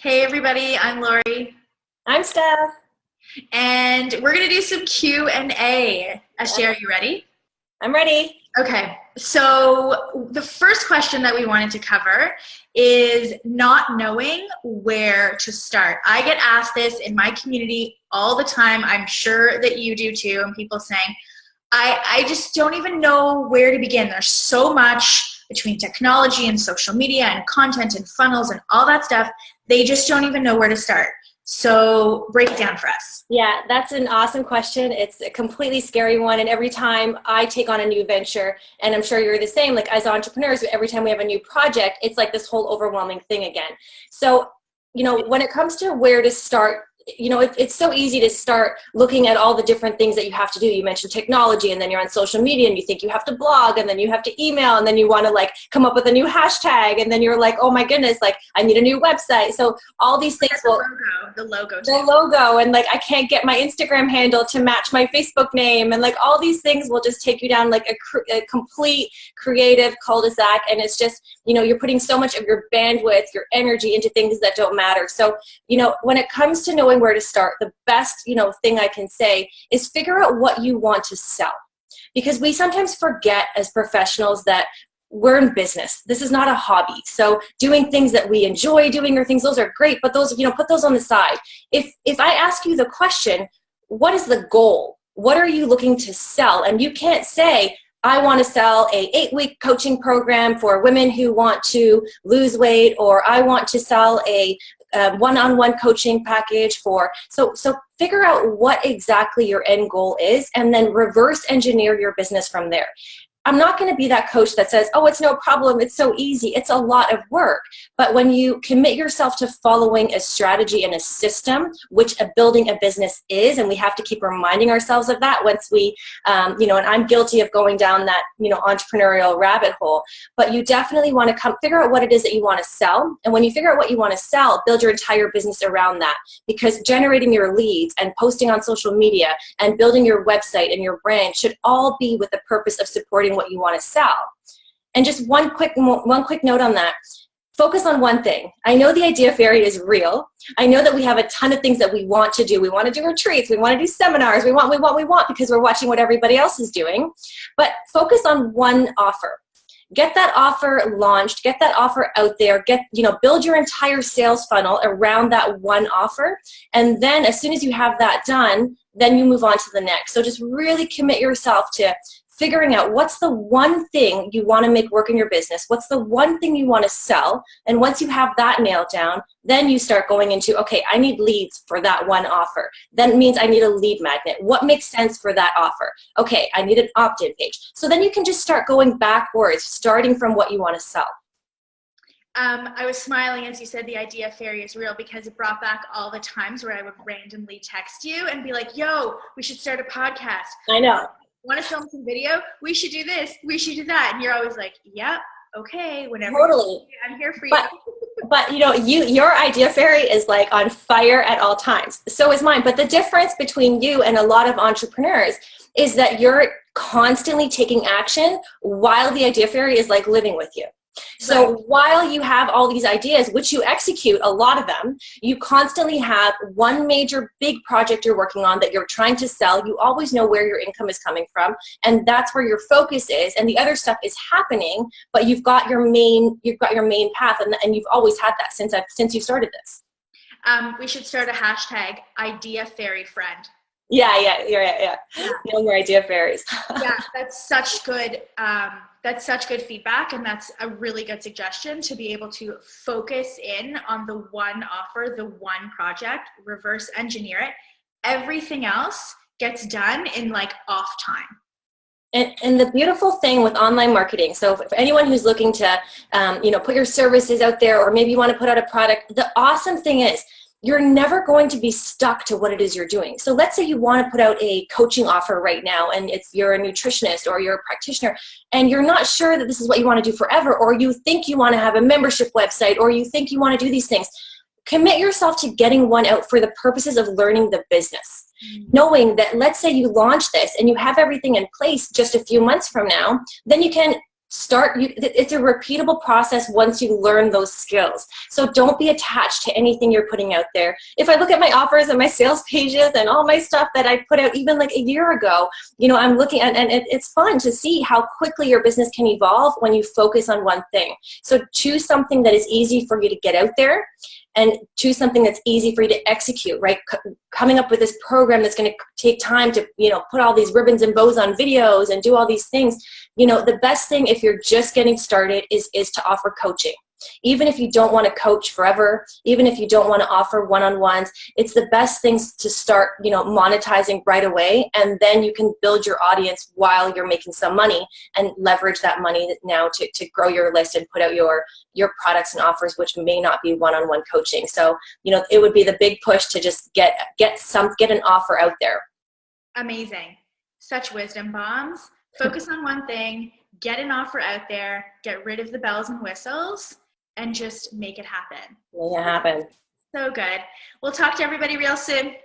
Hey everybody, I'm Lori, I'm Steph. and we're gonna do some Q&A. Ashley, are you ready? I'm ready. Okay, so the first question that we wanted to cover is not knowing where to start. I get asked this in my community all the time. I'm sure that you do too, and people saying, I just don't even know where to begin. There's so much between technology and social media and content and funnels and all that stuff. They just don't even know where to start. So break it down for us. Yeah, that's an awesome question. It's a completely scary one. And every time I take on a new venture, and I'm sure you're the same, like as entrepreneurs, every time we have a new project, it's like this whole overwhelming thing again. So, when it comes to where to start, it's so easy to start looking at all the different things that you have to do. You mentioned technology, and then you're on social media and you think you have to blog, and then you have to email, and then you want to come up with a new hashtag, and then you're like, oh my goodness, I need a new website. So all these things the logo, and I can't get my Instagram handle to match my Facebook name, and all these things will just take you down a complete creative cul-de-sac. And it's just, you're putting so much of your bandwidth, your energy into things that don't matter. So, when it comes to knowing where to start, the best, thing I can say is figure out what you want to sell. Because we sometimes forget as professionals that we're in business. This is not a hobby. So doing things that we enjoy doing or things, those are great, but those, put those on the side. If I ask you the question, what is the goal? What are you looking to sell? And you can't say, I want to sell a 8-week coaching program for women who want to lose weight, or I want to sell a one-on-one coaching package so figure out what exactly your end goal is, and then reverse engineer your business from there. I'm not going to be that coach that says, oh, it's no problem, it's so easy. It's a lot of work. But when you commit yourself to following a strategy and a system, which building a business is, and we have to keep reminding ourselves of that once we, and I'm guilty of going down that, entrepreneurial rabbit hole. But you definitely want to figure out what it is that you want to sell. And when you figure out what you want to sell, build your entire business around that. Because generating your leads and posting on social media and building your website and your brand should all be with the purpose of supporting what you want to sell. And just one quick note on that. Focus on one thing. I know the idea fairy is real. I know that we have a ton of things that we want to do. We want to do retreats. We want to do seminars. We want because we're watching what everybody else is doing. But focus on one offer. Get that offer launched. Get that offer out there. Build your entire sales funnel around that one offer. And then as soon as you have that done, then you move on to the next. So just really commit yourself to figuring out what's the one thing you want to make work in your business, what's the one thing you want to sell, and once you have that nailed down, then you start going into, okay, I need leads for that one offer. That means I need a lead magnet. What makes sense for that offer? Okay, I need an opt-in page. So then you can just start going backwards, starting from what you want to sell. I was smiling as you said the idea fairy is real, because it brought back all the times where I would randomly text you and be like, yo, we should start a podcast. I know. Want to film some video? We should do this. We should do that. And you're always like, yep, okay, whenever. Totally. I'm here for you. But your idea fairy is on fire at all times. So is mine. But the difference between you and a lot of entrepreneurs is that you're constantly taking action while the idea fairy is living with you. So right. While you have all these ideas, which you execute a lot of them, you constantly have one major big project you're working on that you're trying to sell. You always know where your income is coming from, and that's where your focus is. And the other stuff is happening, but you've got your main path, and you've always had that since you started this. We should start a hashtag idea fairy friend. Yeah. No more idea fairies. Yeah, that's such good. That's such good feedback, and that's a really good suggestion to be able to focus in on the one offer, the one project, reverse engineer it. Everything else gets done in off time. And the beautiful thing with online marketing, so for anyone who's looking to, put your services out there, or maybe you want to put out a product, the awesome thing is you're never going to be stuck to what it is you're doing. So let's say you want to put out a coaching offer right now, and you're a nutritionist or you're a practitioner, and you're not sure that this is what you want to do forever, or you think you want to have a membership website, or you think you want to do these things. Commit yourself to getting one out for the purposes of learning the business. Knowing that, let's say you launch this and you have everything in place just a few months from now, then you can It's a repeatable process once you learn those skills. So don't be attached to anything you're putting out there. If I look at my offers and my sales pages and all my stuff that I put out even like a year ago, you know, I'm looking at, and it's fun to see how quickly your business can evolve when you focus on one thing. So choose something that is easy for you to get out there, and choose something that's easy for you to execute, right? Coming up with this program that's going to take time to, you know, put all these ribbons and bows on videos and do all these things. You know, the best thing if you're just getting started is to offer coaching. Even if you don't want to coach forever, even if you don't want to offer one-on-ones, it's the best things to start, you know, monetizing right away, and then you can build your audience while you're making some money and leverage that money now to grow your list and put out your products and offers, which may not be one-on-one coaching. So, you know, it would be the big push to just get an offer out there. Amazing. Such wisdom bombs. Focus on one thing, get an offer out there, get rid of the bells and whistles, and just make it happen. Make it happen. So good. We'll talk to everybody real soon.